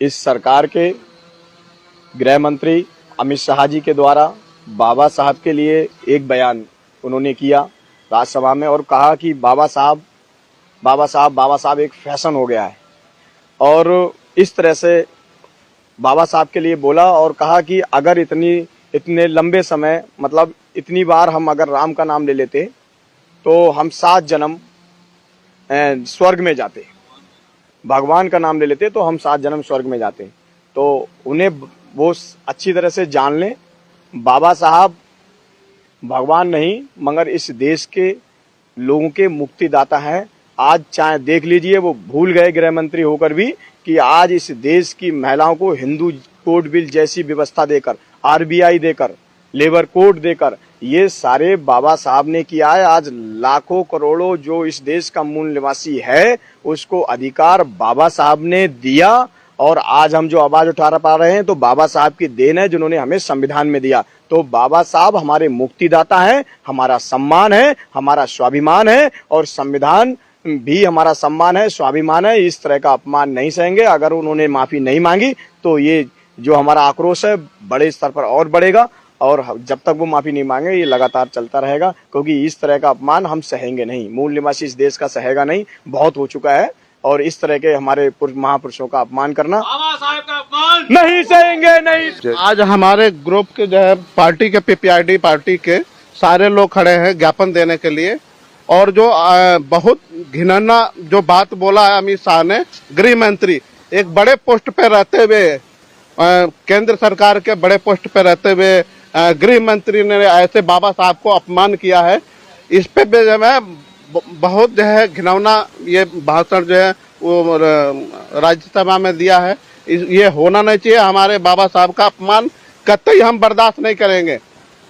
इस सरकार के गृह मंत्री अमित शाह जी के द्वारा बाबा साहब के लिए एक बयान उन्होंने किया राज्यसभा में और कहा कि बाबा साहब एक फैशन हो गया है। और इस तरह से बाबा साहब के लिए बोला और कहा कि अगर इतने लंबे समय मतलब इतनी बार हम अगर राम का नाम ले लेते तो हम 7 जन्म स्वर्ग में जाते, भगवान का नाम ले लेते तो हम 7 जन्म स्वर्ग में जाते। तो उन्हें वो अच्छी तरह से जान लें, बाबा साहब भगवान नहीं मगर इस देश के लोगों के मुक्तिदाता हैं। आज चाहे देख लीजिए, वो भूल गए गृह मंत्री होकर भी कि आज इस देश की महिलाओं को हिंदू कोड बिल जैसी व्यवस्था देकर, आरबीआई देकर, लेबर कोड देकर, ये सारे बाबा साहब ने किया है। आज लाखों करोड़ों जो इस देश का मूल निवासी है उसको अधिकार बाबा साहब ने दिया और आज हम जो आवाज उठा पा रहे हैं तो बाबा साहब की देन है जिन्होंने हमें संविधान में दिया। तो बाबा साहब हमारे मुक्तिदाता हैं, हमारा सम्मान है, हमारा स्वाभिमान है और संविधान भी हमारा सम्मान है, स्वाभिमान है। इस तरह का अपमान नहीं सहेंगे। अगर उन्होंने माफी नहीं मांगी तो ये जो हमारा आक्रोश है बड़े स्तर पर और बढ़ेगा और जब तक वो माफी नहीं मांगे ये लगातार चलता रहेगा, क्योंकि इस तरह का अपमान हम सहेंगे नहीं। मूल निवासी इस देश का सहेगा नहीं, बहुत हो चुका है और इस तरह के हमारे महापुरुषों का अपमान करना बाबा साहब का अपमान नहीं सहेंगे, नहीं। आज हमारे ग्रुप के जो है पार्टी के पीपीआईडी पार्टी के सारे लोग खड़े हैं ज्ञापन देने के लिए। और जो बहुत घिनौना जो बात बोला है अमित शाह ने, गृह मंत्री एक बड़े पोस्ट पे रहते हुए, केंद्र सरकार के बड़े पोस्ट पे रहते हुए गृह मंत्री ने ऐसे बाबा साहब को अपमान किया है। इस पे जो है बहुत जो है घिनौना ये भाषण जो है वो राज्यसभा में दिया है। ये होना नहीं चाहिए। हमारे बाबा साहब का अपमान कतई हम बर्दाश्त नहीं करेंगे।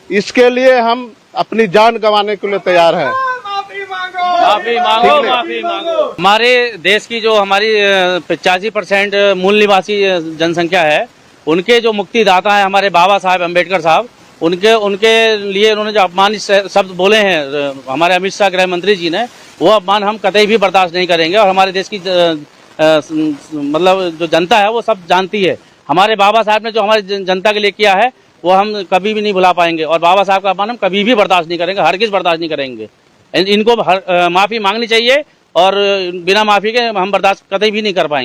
इसके लिए हम अपनी जान गंवाने के लिए तैयार हैं। माफी मांगो। हमारे देश की जो हमारी 85% मूल निवासी जनसंख्या है, उनके जो मुक्तिदाता हैं हमारे बाबा साहब अम्बेडकर साहब, उनके लिए उन्होंने जो अपमानित शब्द बोले हैं हमारे अमित शाह गृह मंत्री जी ने, वो अपमान हम कतई भी बर्दाश्त नहीं करेंगे। और हमारे देश की मतलब जो जनता है वो सब जानती है हमारे बाबा साहब ने जो हमारी जनता के लिए किया है वो हम कभी भी नहीं भुला पाएंगे। और बाबा साहब का अपमान हम कभी भी बर्दाश्त नहीं करेंगे, हरगिज बर्दाश्त नहीं करेंगे। इनको माफी मांगनी चाहिए और बिना माफी के हम बर्दाश्त कतई भी नहीं कर पाएंगे।